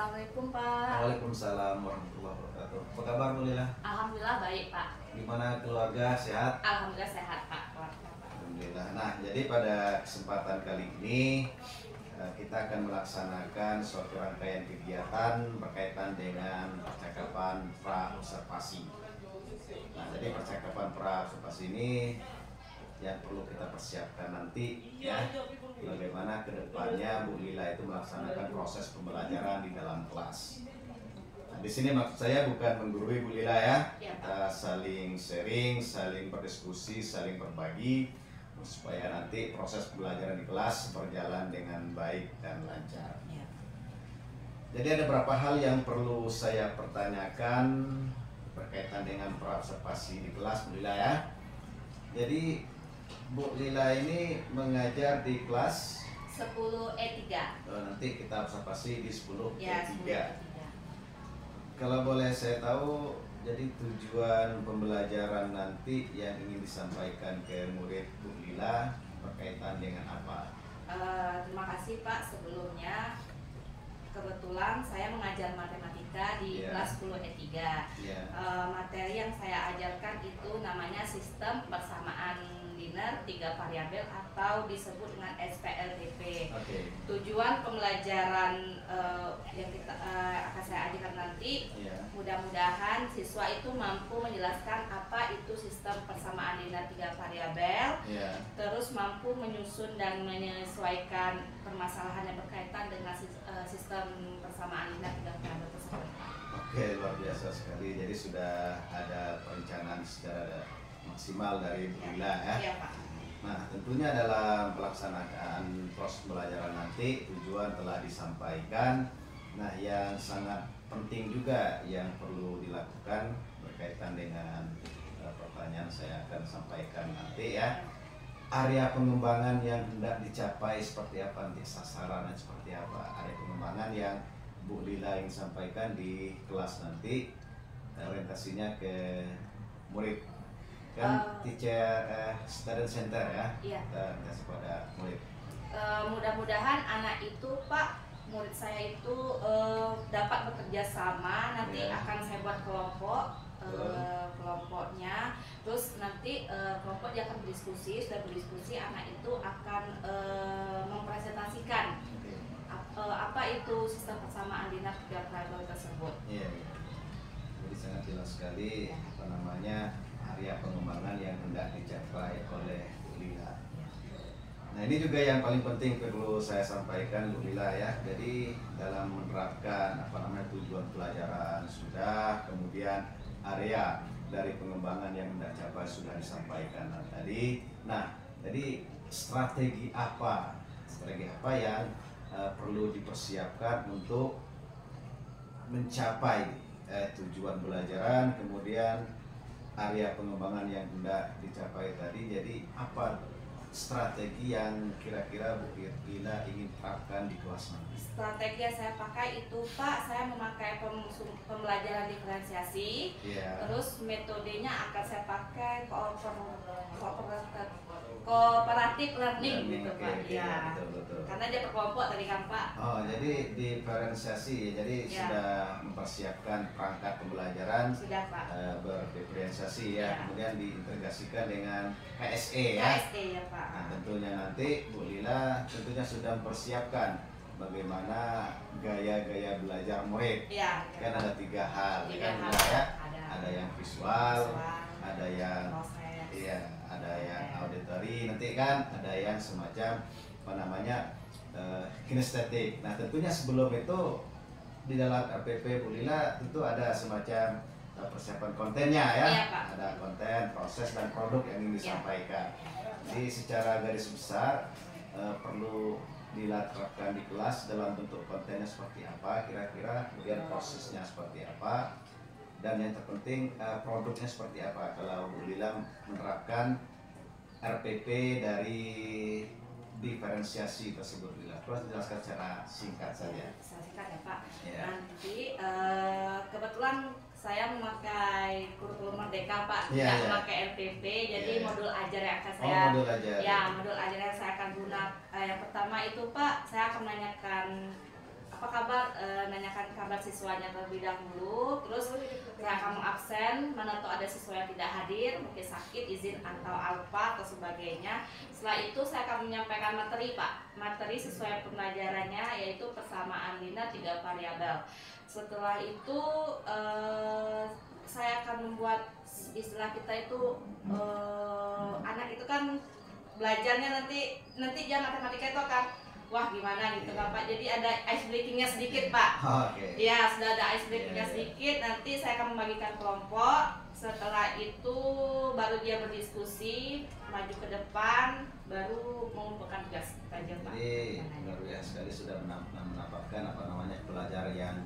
Assalamualaikum Pak. Waalaikumsalam warahmatullahi wabarakatuh. Apa kabar Bu Lila? Alhamdulillah baik Pak. Gimana keluarga, sehat? Alhamdulillah sehat Pak. Alhamdulillah. Nah, jadi pada kesempatan kali ini kita akan melaksanakan suatu rangkaian kegiatan berkaitan dengan percakapan pra-observasi. Nah, jadi percakapan pra-observasi ini yang perlu kita persiapkan nanti ya, bagaimana kedepannya Bu Lila itu melaksanakan proses pembelajaran di dalam kelas. Nah, di sini maksud saya bukan menggurui Bu Lila ya, kita saling sharing, saling berdiskusi, saling berbagi supaya nanti proses pembelajaran di kelas berjalan dengan baik dan lancar. Jadi ada beberapa hal yang perlu saya pertanyakan berkaitan dengan pra-observasi di kelas Bu Lila ya. Jadi Bu Lila ini mengajar di kelas 10E3. Nanti kita observasi di 10E3. Ya, 10E3. Kalau boleh saya tahu, jadi tujuan pembelajaran nanti yang ingin disampaikan ke murid Bu Lila berkaitan dengan apa? Terima kasih Pak. Sebelumnya kebetulan saya mengajar matematika di kelas 10E3. Materi yang saya ajarkan itu namanya sistem persamaan linear 3 variabel atau disebut dengan SPLDP. Tujuan pembelajaran yang kita akan saya ajarkan nanti, mudah-mudahan siswa itu mampu menjelaskan apa itu sistem persamaan linear 3 variabel, terus mampu menyusun dan menyesuaikan permasalahan yang berkaitan dengan sistem persamaan linear 3 variabel tersebut. Oke, luar biasa sekali. Jadi sudah ada perencanaan secara maksimal dari Bu Lila ya. Iya Pak. Nah, tentunya dalam pelaksanaan proses pembelajaran nanti tujuan telah disampaikan. Nah, yang sangat penting juga yang perlu dilakukan berkaitan dengan pertanyaan saya akan sampaikan nanti ya. Area pengembangan yang hendak dicapai seperti apa, nanti sasarannya seperti apa. Area pengembangan yang Bu Lila ingin sampaikan di kelas nanti, orientasinya ke murid kan, teacher student center ya. Kita kasih pada murid. Mudah-mudahan anak itu Pak, murid saya itu dapat bekerja sama. Nanti akan saya buat kelompok, kelompoknya. Terus nanti kelompok dia akan berdiskusi. Sudah berdiskusi, anak itu akan mempresentasikan apa itu sistem persamaan linear 3 variabel tersebut. Jadi sangat jelas sekali apa namanya area pengembangan yang hendak dicapai oleh Bu Lila. Nah, ini juga yang paling penting perlu saya sampaikan Bu Lila ya. Jadi dalam menerapkan apa namanya tujuan pelajaran sudah, kemudian area dari pengembangan yang hendak capai sudah disampaikan tadi. Nah, jadi strategi apa yang perlu dipersiapkan untuk mencapai tujuan pelajaran, kemudian area pengembangan yang hendak dicapai tadi. Jadi apa strategi yang kira-kira Bu Lila ingin terapkan di kelas nanti? Strategi yang saya pakai itu Pak, saya memakai pembelajaran diferensiasi. Terus metodenya akan saya pakai kooperatif learning gitu Pak. Betul. Karena dia berkelompok tadi kan Pak. Oh, jadi diferensiasi. Jadi sudah mempersiapkan perangkat pembelajaran. Sudah Pak. Berdiferensiasi ya. Kemudian diintegrasikan dengan KSE ya. KSE ya Pak. Nah, tentunya nanti Bu Lila tentunya sudah mempersiapkan bagaimana gaya-gaya belajar murid. Kan ada 3 hal, ada yang visual, ada yang ada yang auditory, nanti kan ada yang semacam apa namanya kinestetik. Nah, tentunya sebelum itu di dalam RPP Bu Lila tentu ada semacam persiapan kontennya ya. Ada konten, proses dan produk yang ingin disampaikan. Jadi secara garis besar perlu dilakukan di kelas dalam bentuk kontennya seperti apa kira-kira, kemudian prosesnya seperti apa, dan yang terpenting produknya seperti apa kalau Bu Lila menerapkan RPP dari diferensiasi tersebut. Terus jelaskan secara singkat saja. Singkat ya Pak. Nanti kebetulan saya memakai kurikulum Merdeka Pak, tidak memakai RPP, jadi modul ajar yang akan saya modul ajar yang saya akan gunakan. Yang pertama itu Pak, saya akan menanyakan apa kabar, nanyakan kabar siswanya terlebih dahulu. Terus saya akan mengabsen mana tuh ada siswa yang tidak hadir, mungkin sakit, izin atau alpa atau sebagainya. Setelah itu saya akan menyampaikan materi Pak, materi sesuai pembelajarannya, yaitu persamaan linear 3 variabel. Setelah itu saya akan membuat istilah kita itu, anak itu kan belajarnya nanti dia matematika itu akan wah gimana gitu kan Pak. Jadi ada ice breakingnya sedikit Pak. Ya sudah ada ice breakingnya sedikit. Nanti saya akan membagikan kelompok. Setelah itu baru dia berdiskusi, maju ke depan, baru mengumpulkan tugas saja Pak. Jadi luar biasa sekali sudah menampakkan pelajaran yang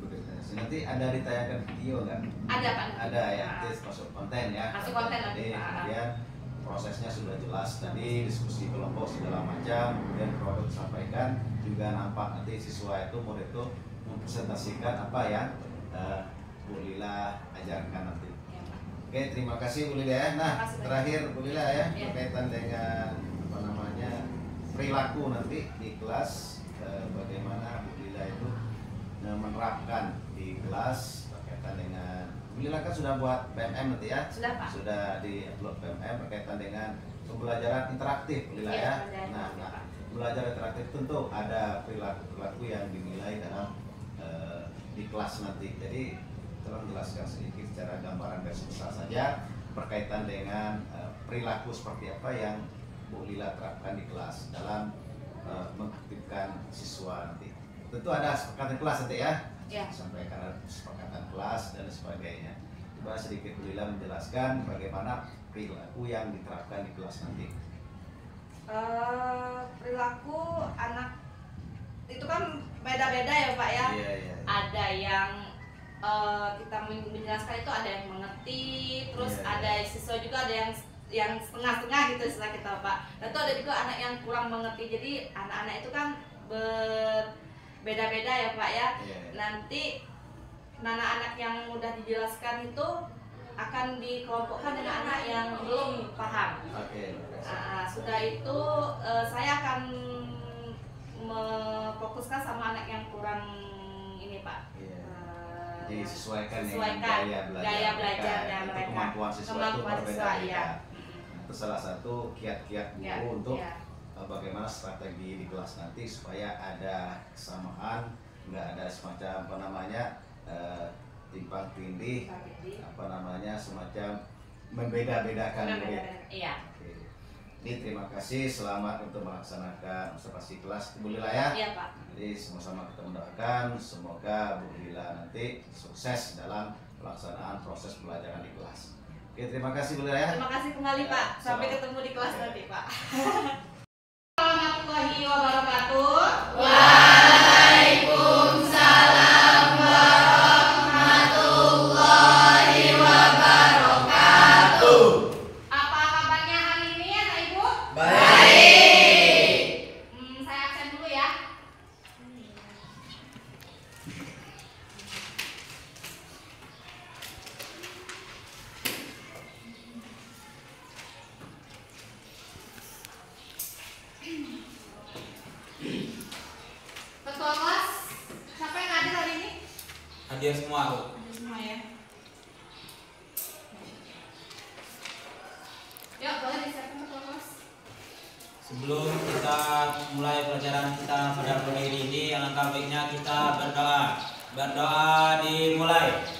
berdefinisi. Nanti ada ditayangkan video nggak? Ada Pak. Ada ya, nanti masuk konten ya. Masuk konten nanti Pak. Kemudian prosesnya sudah jelas tadi, diskusi kelompok segala macam, kemudian produk disampaikan, juga nampak nanti siswa itu murid itu mempresentasikan apa yang Bu Lila ajarkan nanti. Ya, Oke, terima kasih Bu Lila ya. Nah, terakhir Bu Lila ya, berkaitan dengan perilaku nanti di kelas, bagaimana Bu Lila itu menerapkan di kelas berkaitan dengan Bu Lila kan sudah buat PMM nanti ya? Sudah Pak. Sudah di-upload PMM berkaitan dengan pembelajaran interaktif Bu Lila ya? Nah, belajar interaktif tentu ada perilaku yang dinilai dalam di kelas nanti. Jadi tolong jelaskan sedikit secara gambaran garis besar saja berkaitan dengan perilaku seperti apa yang Bu Lila terapkan di kelas dalam mengaktifkan siswa nanti. Tentu ada kesepakatan kelas nanti ya? Sampai karena kesepakatan kelas dan sebagainya. Coba sedikit Bu Lila menjelaskan bagaimana perilaku yang diterapkan di kelas nanti. Perilaku anak itu kan beda-beda ya Pak ya. Ada yang kita menjelaskan itu ada yang mengerti, terus ada siswa juga ada yang setengah-setengah gitu istilah kita Pak. Dan itu ada juga anak yang kurang mengerti. Jadi anak-anak itu kan beda-beda ya Pak ya. Nanti anak-anak yang mudah dijelaskan itu akan dikelompokkan dengan anak yang belum paham. Sudah itu saya akan memfokuskan sama anak yang kurang ini Pak. Jadi sesuaikan gaya belajarnya mereka. Kemampuan siswa itu berbeda-beda. Itu salah satu kiat-kiat guru untuk bagaimana strategi di kelas nanti supaya ada kesamaan, nggak ada semacam timpang tindih, semacam membeda-bedakan murid. Ini terima kasih, selamat untuk melaksanakan observasi kelas Bu Lila ya. Iya Pak. Jadi sama-sama kita mendoakan semoga Bu Lila nanti sukses dalam pelaksanaan proses pembelajaran di kelas. Oke, terima kasih Bu Lila ya. Terima kasih kembali Pak. Sampai ketemu di kelas nanti Pak. Warahmatullahi wabarakatuh. Waalaikumsalam warahmatullahi wabarakatuh. Apa kabarnya hari ini anak Ibu? Baik. Saya absen dulu ya. Ketua kelas, siapa yang hadir hari ini? Hadir semua Bu. Hadir semua ya. Yuk, boleh disiapkan ketua kelas. Sebelum kita mulai pelajaran kita pada pagi ini, alangkah baiknya kita berdoa. Berdoa dimulai.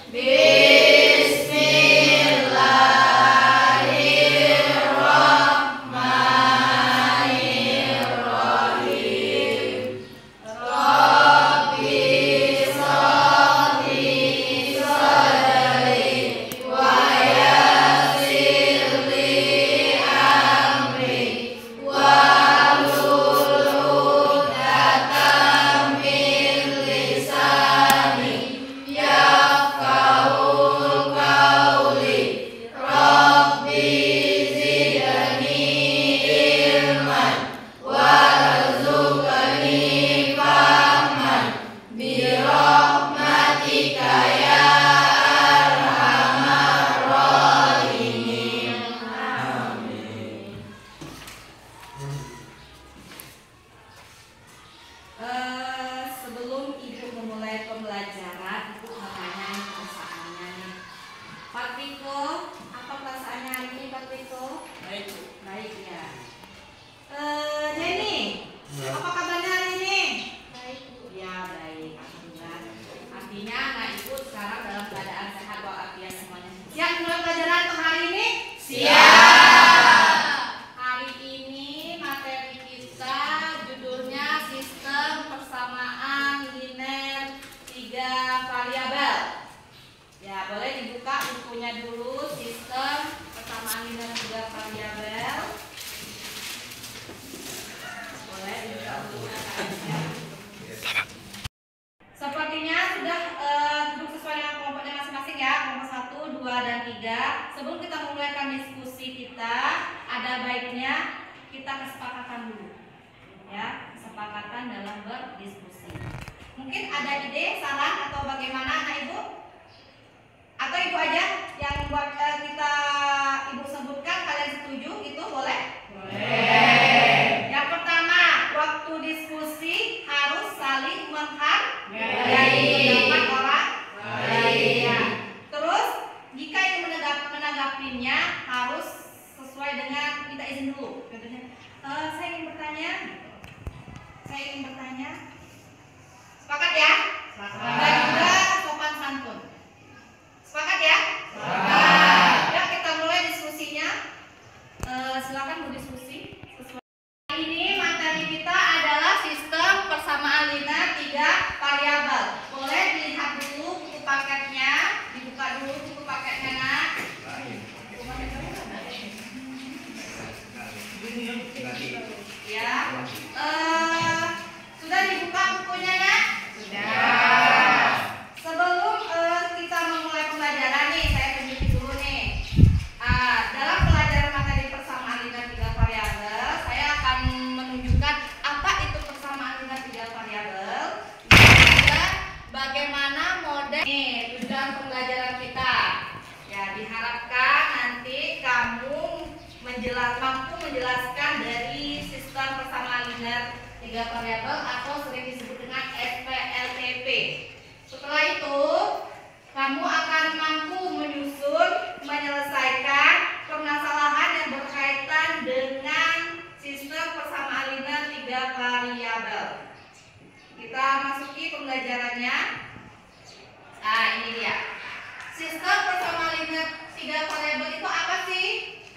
Baik ya. Jenny, apa kabarnya hari ini? Baik Bu. Ya baik, alhamdulillah. Artinya anak ibu sekarang dalam keadaan sehat walafiat semuanya. Siap mulai pelajaran untuk hari ini? Siap. Hari ini materi kita judulnya sistem persamaan linear 3 variabel. Ya boleh dibuka bukunya dulu, sistem persamaan linear 3 variabel. Boleh dibuka dulu. Sepertinya sudah duduk sesuai dengan kelompoknya masing-masing ya, kelompok 1, 2, dan 3. Sebelum kita memulaikan diskusi kita, ada baiknya kita kesepakatan dulu. Ya, kesepakatan dalam berdiskusi. Mungkin ada ide, saran atau bagaimana anak ibu? Atau ibu aja yang buat kita ibu sebutkan kalian setuju itu boleh? Boleh. Yang pertama, waktu diskusi harus saling menghargai orang lain. Ya. Terus jika ingin menanggapinya harus sesuai dengan minta izin dulu. Contohnya, saya ingin bertanya. Sepakat ya? Sepakat. Dan juga sopan santun. Sepakat ya? Sepakat. Ya, kita mulai diskusinya. Silakan berdiskusi. Hari ini materi kita adalah sistem persamaan linear 3 variabel. Boleh dilihat dulu buku paketnya, dibuka dulu buku paketnya nak. Ya. Sudah dibuka bukunya ya? Sudah. Sebelum kita memulai pembelajaran nih, saya tunjukin dulu nih. Dalam pelajaran materi persamaan linear 3 variabel, saya akan menunjukkan apa itu persamaan linear 3 variabel dan juga bagaimana model tujuan pembelajaran kita. Ya, diharapkan nanti kamu mampu menjelaskan dari sistem persamaan linear 3 variabel atau sering disebut dengan SPLTP. Setelah itu, kamu akan mampu menyelesaikan permasalahan yang berkaitan dengan sistem persamaan linear 3 variabel. Kita masuki pembelajarannya. Nah, ini dia. Sistem persamaan linear 3 variabel itu apa sih?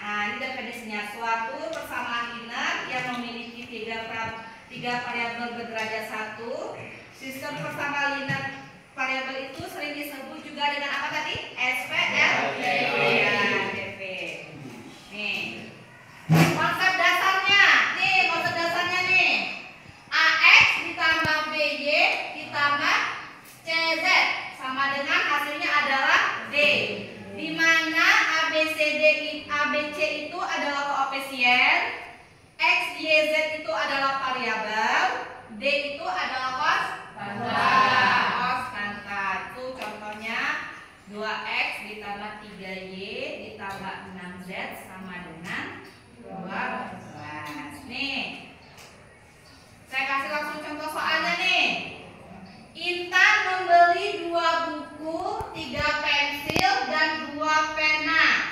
Nah, ini definisinya. Suatu persamaan linear yang memiliki 3 variabel berderajat 1. Sistem persamaan linear variabel itu sering disebut juga dengan apa tadi? SPLTP. Nih. Konsep dasarnya nih. AX ditambah BY ditambah CZ sama dengan hasilnya adalah D. Di mana ABC itu adalah koefisien, X, Y, Z itu adalah variabel, D itu adalah konstanta. Itu contohnya 2X ditambah 3Y ditambah 6Z sama dengan 12. Nih, saya kasih langsung contoh soalnya nih. Intan membeli 2 buku, 3 pensil, dan 2 pena.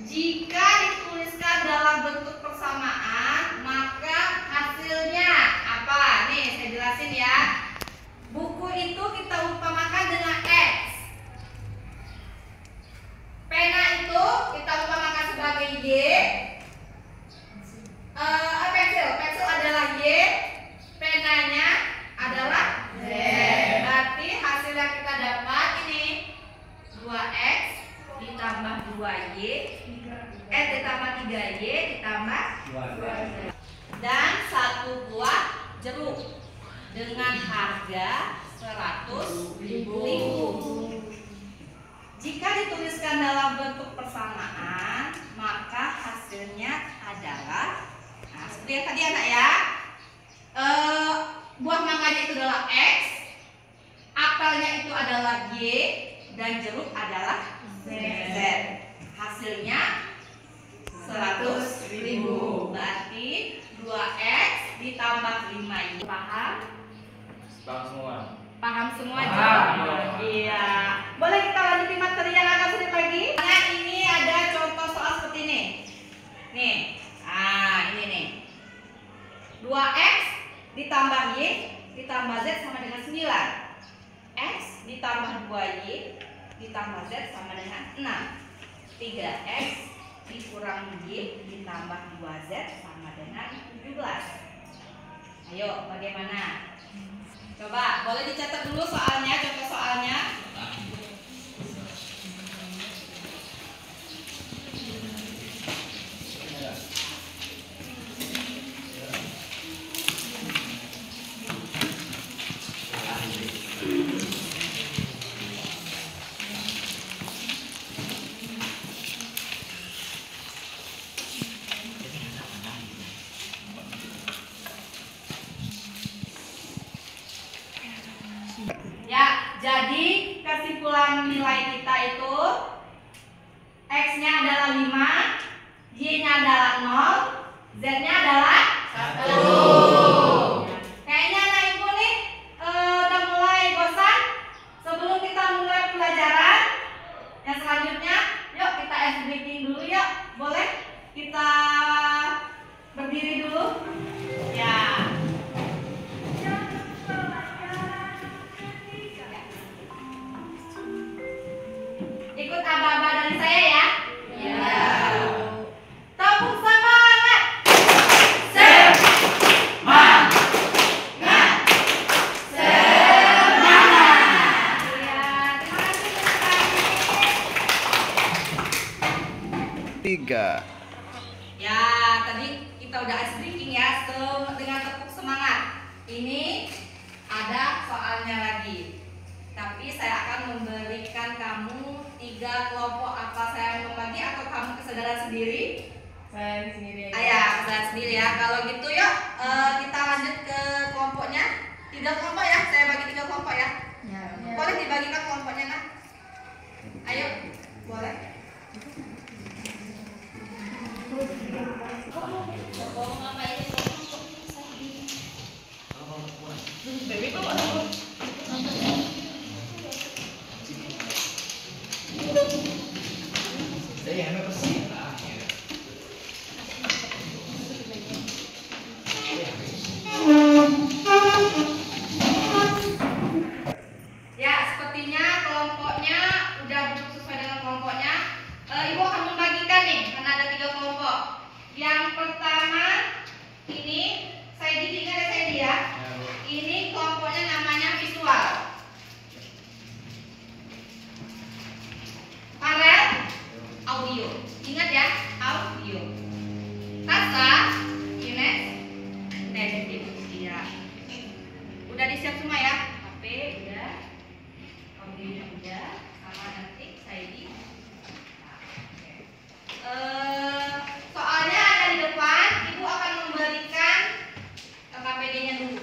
Jika dituliskan dalam bentuk persamaan, maka hasilnya apa? Nih, saya jelasin ya. Buku itu kita umpamakan dengan X. Pena itu kita umpamakan sebagai Y. Pensil adalah Y. Penanya adalah Z. Berarti hasil yang kita dapat ini 2X ditambah 2Y ditambah 3Y ditambah 2Z. Dan 1 buah jeruk dengan harga 100.000. Jika dituliskan dalam bentuk persamaan, maka hasilnya adalah seperti yang tadi anak ya. Buah mangganya itu adalah X, apelnya itu adalah Y, dan jeruk adalah Z. Hasilnya 100.000. Berarti 2X ditambah 5Y. Paham? Paham semua. Paham semua? Paham. Iya. Boleh kita lanjutin materi yang agak sulit lagi? Nah, ini ada contoh soal seperti ini. Nih, 3x dikurangi y ditambah 2z sama dengan 17. Ayo, bagaimana? Coba, boleh dicatat dulu soalnya, contoh soalnya. Ya, jadi kesimpulan nilai kita itu X-nya adalah 5, Y-nya adalah 0, Z-nya adalah 1. Kayaknya anak ibu nih udah mulai bosan. Sebelum kita mulai pelajaran yang selanjutnya, yuk kita ice breaking dulu yuk. Boleh? Kita berdiri dulu. Ya. Ikut aba-aba dari saya ya. Ya. Tepuk semangat. Semangat. Semangat. Ya, terima kasih. 3. Ya, tadi kita udah ice breaking ya, dengan tepuk semangat. Ini ada soalnya lagi. Tapi saya akan memberikan kamu 3 kelompok. Apa saya membagi atau kamu kesadaran sendiri? Saya sendiri aja. Ayah, kesadaran sendiri ya. Kalau gitu yuk kita lanjut ke kelompoknya. 3 kelompok ya, saya bagi 3 kelompok ya. Ya. Boleh dibagikan kelompoknya nak? Ayo, boleh. Ya, sepertinya kelompoknya udah sesuai dengan kelompoknya. Ibu akan membagikan nih, karena ada 3 kelompok. Yang pertama ini saya ingat ya saya dia. Ini kelompoknya namanya visual. Parel audio. Ingat ya, audio. Tasa kinetic. Iya. Udah disiap semua ya? HP udah. Audionya udah. Sama nanti saya di. Soalnya ada di depan, ibu akan memberikan KPD-nya dulu.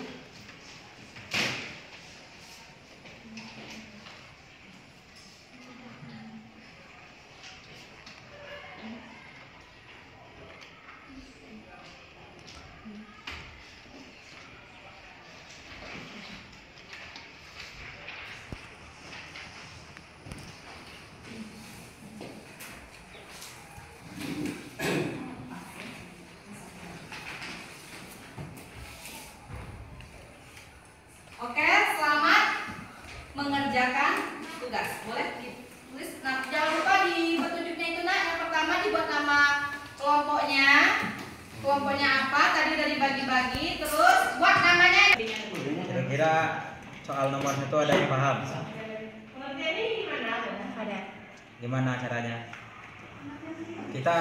Oke, selamat mengerjakan tugas. Boleh ditulis. Nah, jangan lupa di petunjuknya itu nak. Yang pertama dibuat nama kelompoknya. Kelompoknya apa? Tadi udah dibagi-bagi. Terus buat namanya. Kira-kira soal nomor 1 ada yang paham? Pengertiannya gimana? Ada. Gimana caranya? Kita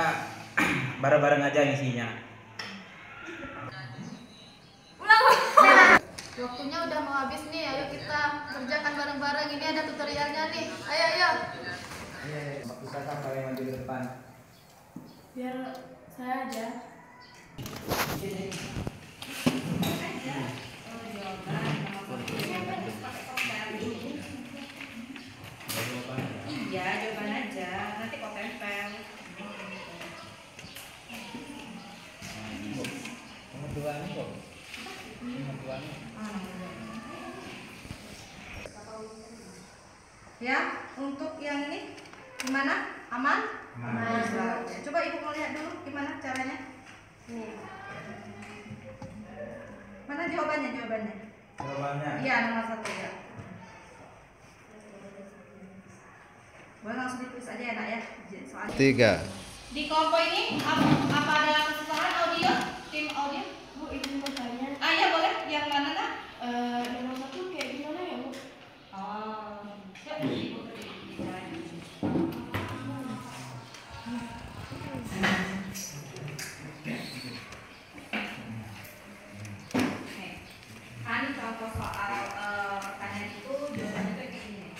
bareng-bareng aja ngisinya. Waktunya udah mau habis nih, ayo kita kerjakan bareng-bareng. Ini ada tutorialnya nih. Ayo, ayo. Bisa paling maju ke depan. Biar saya aja. Iya, jawaban aja. Nanti kok tempel. Pengetuannya kok. Ya, untuk yang ini gimana? Aman? Aman. Coba ibu mau lihat dulu gimana caranya. Nih. Mana jawabannya? Jawabannya. Iya, nomor 1 ya. Boleh langsung ditulis aja ya nak ya. Soalnya 3. di kelompok ini apa ada kesusahan audio? Tim audio? Bu, izin bertanya. Ya boleh. Yang mana nak? Nomor 1 kayak gimana ya, Bu? Oh, kan contoh soal pertanyaan itu jawabannya tuh kayak gini.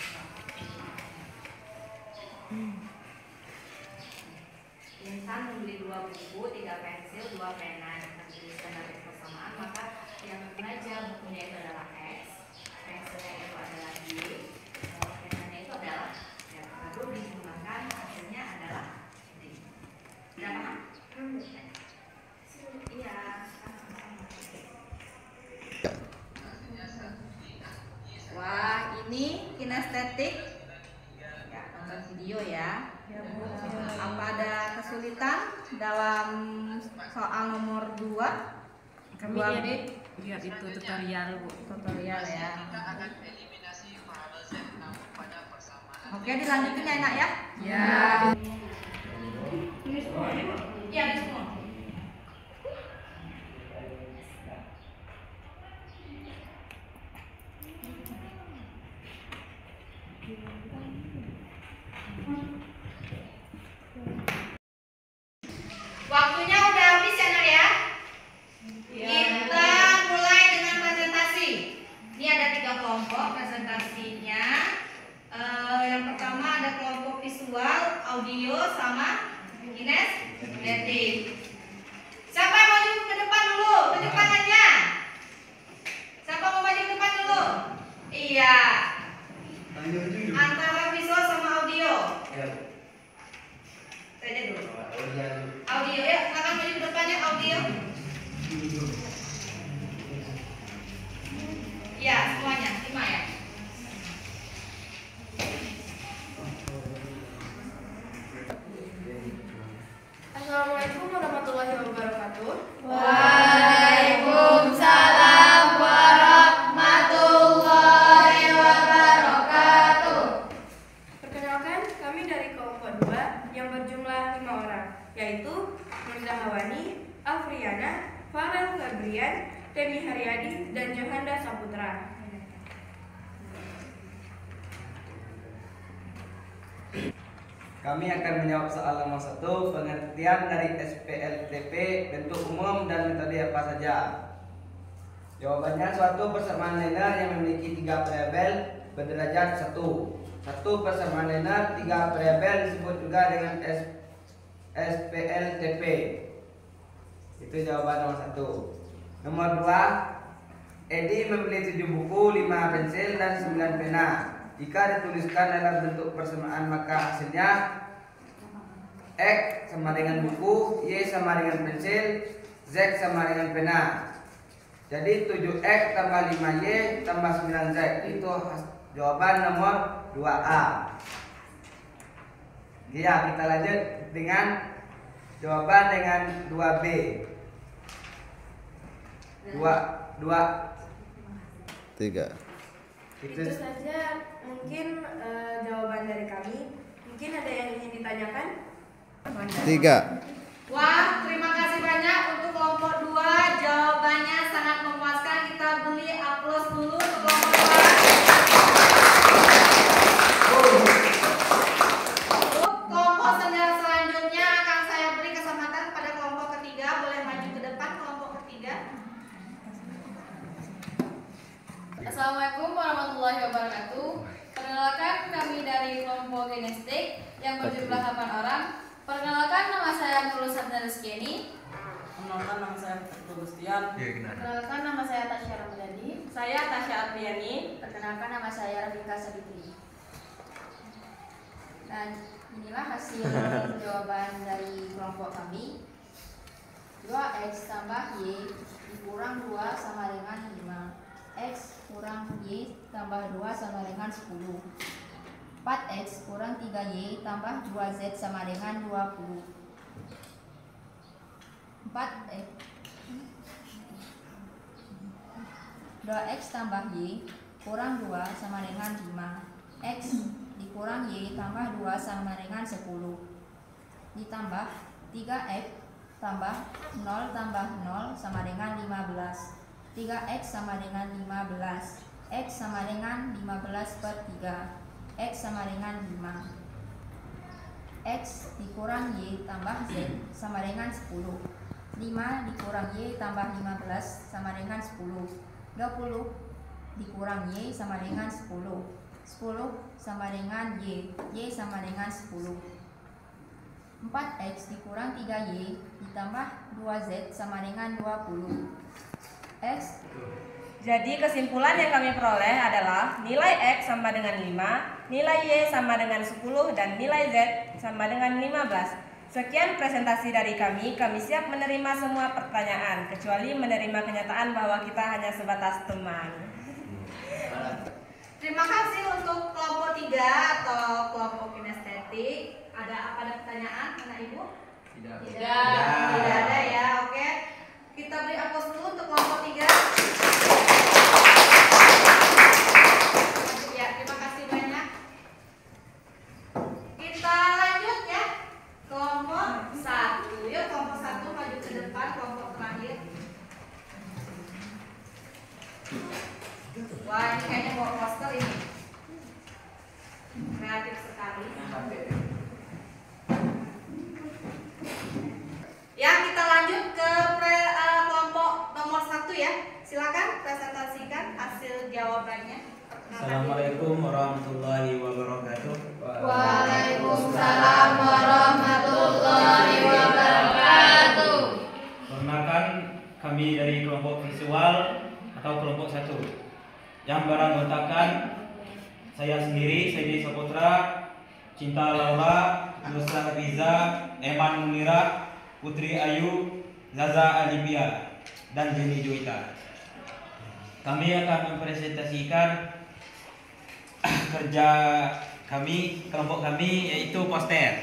Insan membeli 2 buku, 3 pensil, 2 pena dengan tulisan dari persamaan, maka yang aja bukunya itu adalah X, pensilnya itu adalah Y, penanya itu adalah lalu digunakan hasilnya adalah D. Udah paham? Iya. Wah, ini kinestetik. Ya, nonton video ya. Apa ada kesulitan dalam soal nomor 2? Kami 2B? lihat itu tutorial, Bu. Tutorial ya. Oke, dilanjutin ya nak ya? Ya. Iya, di semua. Waktunya udah habis ya nak ya? Kita mulai dengan presentasi. Ini ada 3 kelompok presentasinya. Yang pertama ada kelompok visual, audio, sama kinestetik. Siapa yang maju ke depan dulu? Ke depan aja. Siapa mau maju ke depan dulu? Iya. Antara visual sama audio. Saya dulu. Audio ya, silakan maju ke depannya audio. Iya, semuanya 5 ya. Assalamualaikum warahmatullahi wabarakatuh. Waalaikumsalam warahmatullahi wabarakatuh. Perkenalkan, kami dari kelompok 2 yang berjumlah 5 orang, yaitu Mirza Hawani, Afriana, Farel Febrian, Temi Haryadi, dan Johanda Saputra. Kami akan menjawab soal nomor 1, pengertian dari SPLTP, bentuk umum dan metode apa saja. Jawabannya, suatu persamaan linear yang memiliki 3 variabel berderajat 1. Satu persamaan linear 3 variabel disebut juga dengan SPLTP. Itu jawaban nomor 1. Nomor 2, Edi membeli 7 buku, 5 pensil, dan 9 pena. Jika dituliskan dalam bentuk persamaan, maka hasilnya X sama dengan buku, Y sama dengan pensil, Z sama dengan pena. Jadi 7X tambah 5Y tambah 9Z. Itu jawaban nomor 2A. Ya, kita lanjut dengan jawaban dengan 2B. 3. Itu saja mungkin jawaban dari kami. Mungkin ada yang ingin ditanyakan? 3. Wah, terima kasih banyak untuk kelompok 2. Jawabannya sangat memuaskan. Kita beri aplaus dulu untuk kelompok 2. Untuk kelompok selanjutnya akan saya beri kesempatan pada kelompok ketiga. Boleh maju ke depan kelompok ketiga. Assalamualaikum warahmatullahi wabarakatuh. Perkenalkan, kami dari kelompok kinestik yang berjumlah 8 orang. Perkenalkan, nama saya Nurul Sabda Rizkyani. Perkenalkan, nama saya Fatul Gustian. Perkenalkan, nama saya Tasya Ramadhani. Saya Tasya Apriani. Perkenalkan, nama saya Rafika Sabitri. Dan inilah hasil jawaban dari kelompok kami. 2X tambah Y dikurang 2 sama dengan 5. X kurang Y tambah 2 sama dengan 10. 4X kurang 3Y tambah 2Z sama dengan 20. 4X 2X tambah Y kurang 2 sama dengan 5. X dikurang Y tambah 2 sama dengan 10. Ditambah 3X tambah 0 tambah 0 sama dengan 15. 3X sama dengan 15. X sama dengan 15 per 3. X sama dengan 5. X dikurang Y tambah Z sama dengan 10. 5 dikurang Y tambah 15 sama dengan 10. 20 dikurang Y sama dengan 10. 10 sama dengan Y. Y sama dengan 10. 4X dikurang 3Y ditambah 2Z sama dengan 20. X. Jadi kesimpulan yang kami peroleh adalah nilai X sama dengan 5, nilai Y sama dengan 10, dan nilai Z sama dengan 15. Sekian presentasi dari kami siap menerima semua pertanyaan, kecuali menerima kenyataan bahwa kita hanya sebatas teman. Terima kasih untuk kelompok 3 atau kelompok kinestetik. Ada pertanyaan anak ibu? Tidak. Tidak ada ya, oke. Kita beri aplaus dulu untuk kelompok 3. Ya, terima kasih banyak. Kita lanjut ya. Kelompok 1. Yuk kelompok 1 maju ke depan, kelompok terakhir. Wah, ini kayaknya bawa poster ini. Kreatif sekali. Ya, kita lanjut ke kelompok nomor 1 ya. Silakan presentasikan hasil jawabannya. Assalamualaikum warahmatullahi wabarakatuh. Waalaikumsalam warahmatullahi wabarakatuh. Perkenalkan, kami dari kelompok visual atau kelompok 1 yang beranggotakan saya sendiri, Saidi Saputra, Cinta Laura, Nusra Riza, Eman Munira, Putri Ayu, Zaza Alipia, dan Jenny Juwita. Kami akan mempresentasikan kerja kami, kelompok kami, yaitu poster.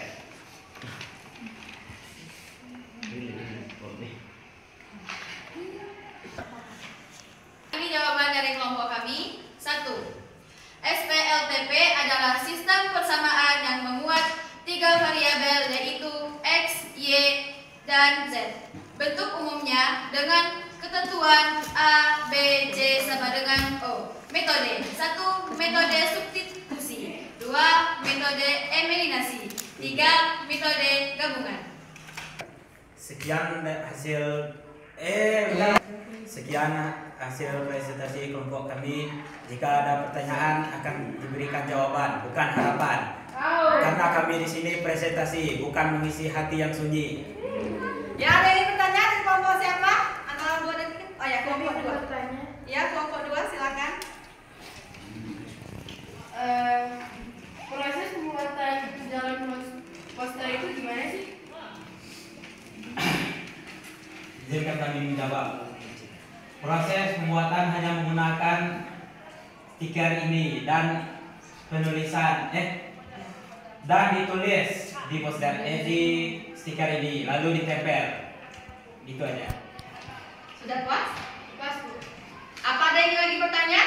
Ini jawaban dari kelompok kami. 1. SPLTP adalah sistem persamaan yang memuat 3 variabel yaitu X, Y, dan Z. Bentuk umumnya dengan ketentuan A, B, C sama dengan O. Metode 1. Metode substitusi. 2. Metode eliminasi. 3. Metode gabungan. Sekian hasil presentasi kelompok kami. Jika ada pertanyaan akan diberikan jawaban, bukan harapan. Karena kami di sini presentasi, bukan mengisi hati yang sunyi. Ya, ada yang pertanyaan di kelompok siapa? Antara 2 dan 3. Oh ya, kelompok 2. Ya, kelompok 2 silakan. Proses pembuatan dalam poster itu gimana sih? Izinkan kami menjawab. Proses pembuatan hanya menggunakan stiker ini dan penulisan dan ditulis di poster di stiker ini lalu ditempel. Gitu aja. Sudah puas? Pas, Bu. Apa ada yang lagi bertanya?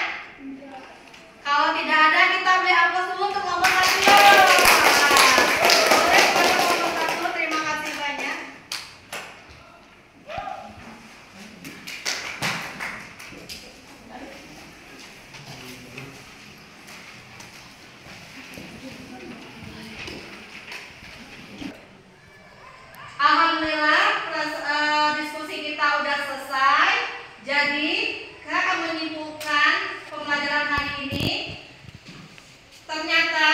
Kalau tidak ada, kita beri aplaus dulu untuk kelompok 1. Boleh kepada kelompok 1, terima kasih banyak. Alhamdulillah, diskusi kita udah selesai. Jadi, saya akan menyimpulkan pembelajaran hari ini. Ternyata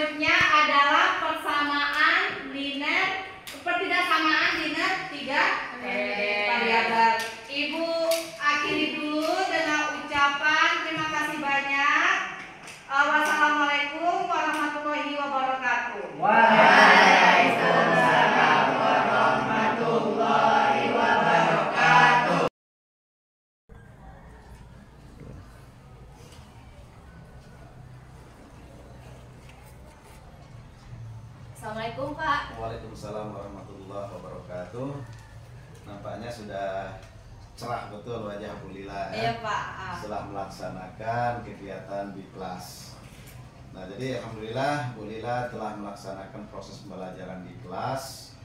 selanjutnya adalah persamaan linear, pertidaksamaan linear 3 variabel. Ibu akhiri dulu dengan ucapan terima kasih banyak. Wassalamualaikum warahmatullahi wabarakatuh. Waalaikumsalam warahmatullahi wabarakatuh. Assalamualaikum Pak. Waalaikumsalam warahmatullahi wabarakatuh. Nampaknya sudah cerah betul wajah Bu Lila ya. Iya Pak. Setelah melaksanakan kegiatan di kelas. Nah, jadi alhamdulillah Bu Lila telah melaksanakan proses pembelajaran di kelas.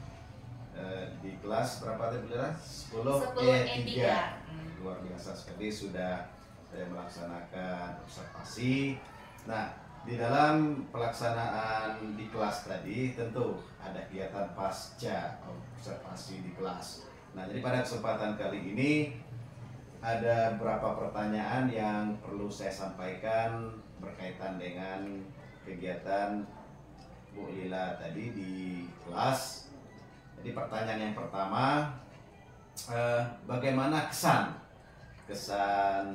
Di kelas berapa tadi Bu Lila? 10E3. Luar biasa sekali sudah melaksanakan observasi. Nah, di dalam pelaksanaan di kelas tadi tentu ada kegiatan pasca observasi di kelas. Nah, jadi pada kesempatan kali ini ada beberapa pertanyaan yang perlu saya sampaikan berkaitan dengan kegiatan Bu Lila tadi di kelas. Jadi pertanyaan yang pertama, bagaimana kesan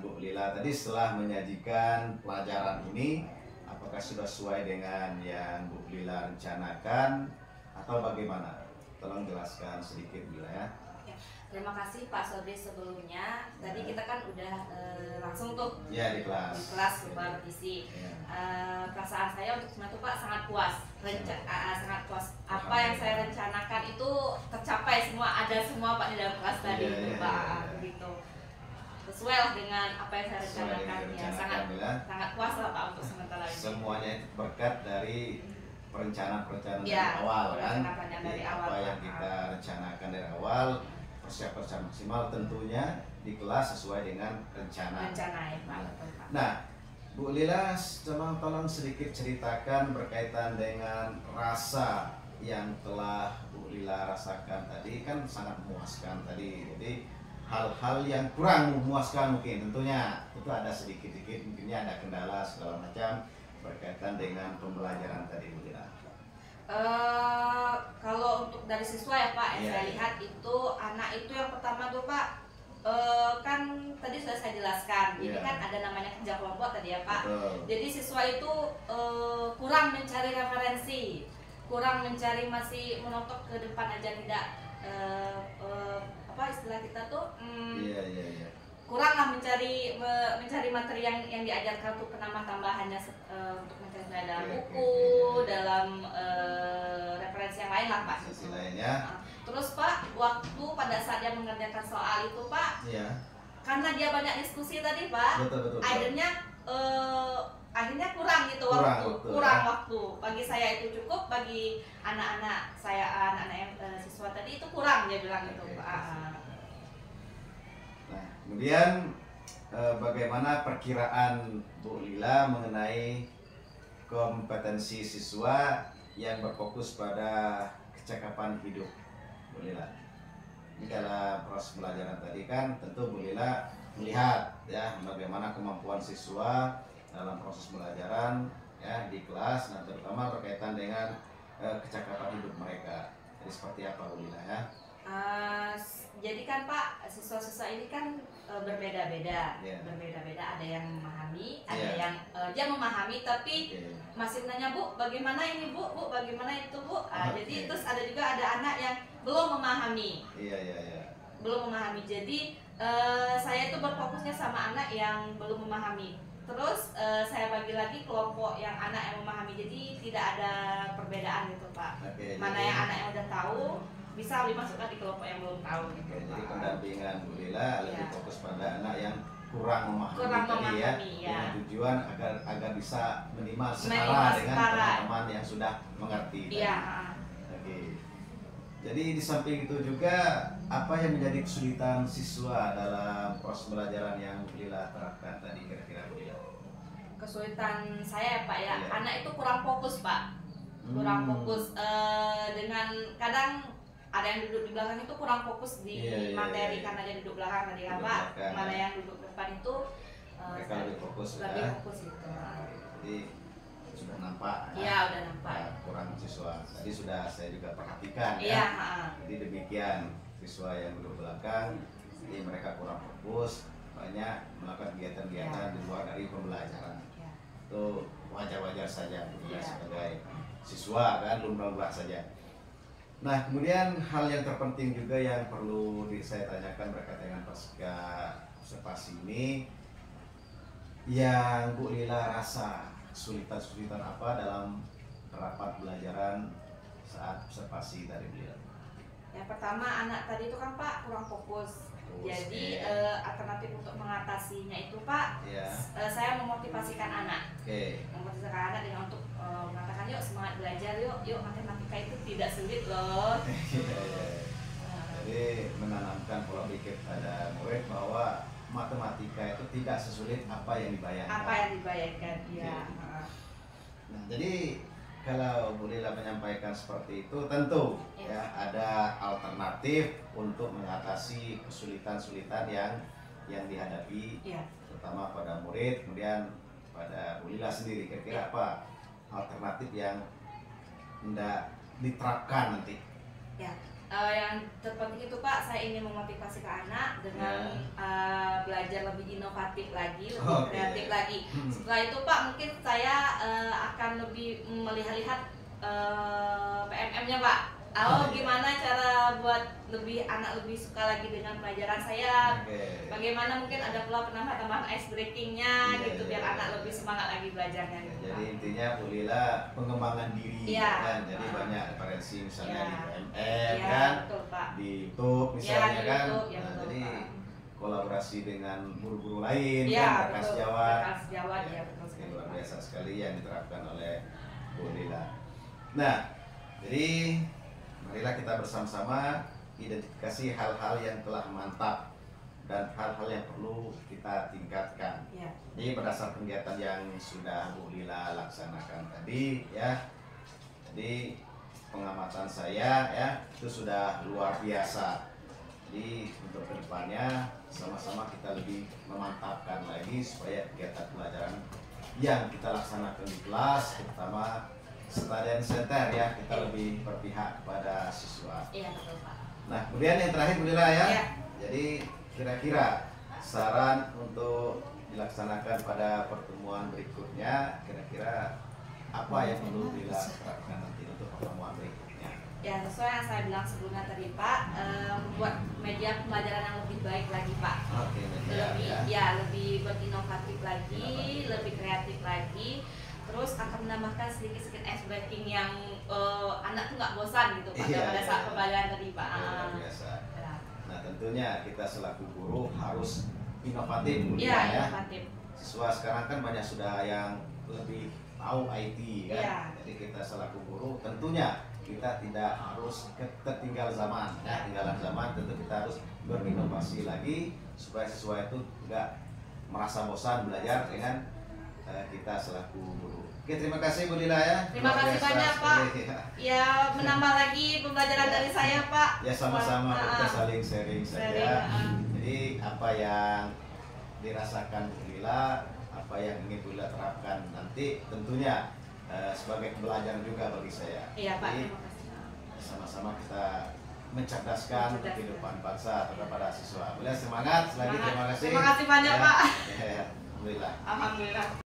Bu Lila tadi setelah menyajikan pelajaran ini? Apakah sudah sesuai dengan yang Bu Lila rencanakan atau bagaimana? Tolong jelaskan sedikit Bu Lila ya. Terima kasih Pak Sodri sebelumnya. Tadi kita kan udah langsung tuh Ya di kelas. Di kelas supervisi. Perasaan saya untuk semua itu Pak sangat puas. Sangat puas. Apa yang saya rencanakan itu tercapai semua. Ada semua Pak di dalam kelas tadi itu Pak. Begitu. Sesuai lah dengan apa yang saya rencanakan. Ya, sangat puas lah Pak untuk sementara ini. Semuanya itu berkat dari perencanaan dari Ya, awal kan. dari awal, Apa yang kita rencanakan dari awal, persiapan maksimal tentunya di kelas sesuai dengan rencana. Ya, Pak. Nah, Bu Lila, tolong sedikit ceritakan berkaitan dengan rasa yang telah Bu Lila rasakan tadi, kan sangat memuaskan tadi. Jadi hal-hal yang kurang memuaskan mungkin tentunya itu ada sedikit-sedikit, mungkinnya ada kendala segala macam berkaitan dengan pembelajaran tadi Bu Lila. Kalau untuk dari siswa ya Pak, yang saya lihat itu anak itu yang pertama tuh Pak, kan tadi sudah saya jelaskan, jadi kan ada namanya kerja kelompok tadi ya Pak. Jadi siswa itu kurang mencari referensi, kurang mencari, masih menotok ke depan aja, tidak apa istilah kita tuh kuranglah mencari materi yang diajarkan untuk penambah tambahannya, untuk mencari dalam buku, dalam referensi yang lain lah Pak. Terus Pak, waktu pada saat dia mengerjakan soal itu Pak, karena dia banyak diskusi tadi Pak, akhirnya kurang gitu waktu. Bagi saya itu cukup, bagi anak-anak saya, anak-anak siswa tadi itu kurang, dia bilang itu Pak. Nah, kemudian bagaimana perkiraan Bu Lila mengenai kompetensi siswa yang berfokus pada kecakapan hidup Bu Lila? Ini dalam proses pelajaran tadi kan tentu Bu Lila melihat ya bagaimana kemampuan siswa dalam proses pelajaran ya di kelas, nah terutama berkaitan dengan kecakapan hidup mereka. Jadi seperti apa Bu Lila ya? Jadi kan Pak, siswa-siswa ini kan berbeda-beda, ada yang memahami, ada yang dia memahami tapi masih menanya Bu, bagaimana ini Bu, bagaimana itu Bu. Jadi terus ada juga ada anak yang belum memahami, belum memahami. Jadi saya itu berfokusnya sama anak yang belum memahami. Terus saya bagi lagi kelompok yang anak yang memahami, jadi tidak ada perbedaan gitu Pak. Mana yang anak yang udah tahu bisa dimasukkan di kelompok yang belum tahu gitu. Jadi pendampingan Bu Lila lebih fokus pada anak yang kurang memahami ya. Dengan tujuan agar bisa minimal setara dengan teman-teman yang sudah mengerti. Jadi di samping itu juga apa yang menjadi kesulitan siswa dalam proses pembelajaran yang Bu Lila terapkan tadi kira-kira Bu Lila? Kesulitan saya Pak ya, anak itu kurang fokus Pak, kurang fokus dengan kadang ada yang duduk di belakang itu kurang fokus di materi karena dia duduk belakang tadi kan Pak. Mana yang duduk depan itu mereka lebih fokus gitu. Jadi sudah nampak. Iya, udah nampak. Kurang siswa. Tadi sudah saya juga perhatikan Iya. Jadi demikian siswa yang duduk belakang, jadi mereka kurang fokus, banyak melakukan kegiatan-kegiatan di luar dari pembelajaran. Itu wajar-wajar saja sebagai siswa kan, lumrah saja. Nah, kemudian hal yang terpenting juga yang perlu saya tanyakan berkaitan dengan pasca observasi ini, yang Bu Lila rasa kesulitan apa dalam rapat belajaran saat observasi dari beliau? Yang pertama, anak tadi itu kan Pak kurang fokus. Jadi alternatif untuk mengatasinya itu Pak, saya memotivasikan anak. Memotivasikan anak dengan untuk mengatakan yuk semangat belajar, yuk matematika itu tidak sulit loh. Jadi menanamkan pola pikir pada murid bahwa matematika itu tidak sesulit apa yang dibayangkan. Ya. Nah, jadi kalau Bu Lila menyampaikan seperti itu, tentu ada alternatif untuk mengatasi kesulitan-kesulitan yang dihadapi, terutama pada murid, kemudian pada Bu Lila sendiri. Kira-kira apa alternatif yang hendak diterapkan nanti? Yang terpenting itu Pak, saya ingin memotivasi ke anak dengan belajar lebih inovatif lagi, lebih kreatif lagi. Setelah itu Pak, mungkin saya akan lebih melihat-lihat PMM-nya Pak. Gimana cara buat anak lebih suka lagi dengan pelajaran saya. Bagaimana mungkin ada pula penambahan ice breaking-nya gitu, biar anak lebih semangat lagi belajarnya gitu, jadi intinya Bu Lila pengembangan diri kan. Jadi banyak referensi misalnya di PMM kan, betul, Pak. di YouTube misalnya kan. YouTube, Nah, betul, jadi Pak. kolaborasi dengan guru-guru lain Ya, kan, betul. Bekas Betul sekali, luar Pak. biasa sekali yang diterapkan oleh Bu Lila. Nah, jadi marilah kita bersama-sama identifikasi hal-hal yang telah mantap dan hal-hal yang perlu kita tingkatkan. Jadi berdasar kegiatan yang sudah Bu Lila laksanakan tadi jadi pengamatan saya itu sudah luar biasa. Jadi untuk kedepannya sama-sama kita lebih memantapkan lagi supaya kegiatan pelajaran yang kita laksanakan di kelas, terutama study center kita lebih berpihak kepada siswa. Iya, betul Pak. Nah, kemudian yang terakhir Bu Lila Jadi kira-kira saran untuk dilaksanakan pada pertemuan berikutnya, kira-kira apa yang perlu dilaksanakan nanti untuk pertemuan berikutnya? Ya, sesuai yang saya bilang sebelumnya tadi Pak, membuat media pembelajaran yang lebih baik lagi Pak. Lebih berinovatif lagi, lebih kreatif lagi. Terus akan menambahkan sedikit-sedikit ice breaking yang anak tuh nggak bosan gitu pada saat pembelajaran tadi Pak. Luar biasa. Nah, tentunya kita selaku guru harus inovatif inovatif. Siswa sekarang kan banyak sudah yang lebih tahu IT kan. Jadi kita selaku guru tentunya kita tidak harus tertinggal zaman ketinggalan zaman. Tentu kita harus berinovasi lagi supaya siswa itu nggak merasa bosan belajar dengan kita selaku guru. Oke, terima kasih Bu Lila Terima kasih banyak Pak. Ya, menambah lagi pembelajaran dari saya Pak. Ya, sama-sama kita saling sharing saja. Jadi apa yang dirasakan Bu Lila, apa yang ingin Bu Lila terapkan nanti tentunya sebagai pembelajaran juga bagi saya. Iya Pak, jadi, terima kasih. Sama-sama kita mencerdaskan kehidupan bangsa kepada siswa. Boleh semangat, terima kasih. Terima kasih banyak Pak. Alhamdulillah. Alhamdulillah.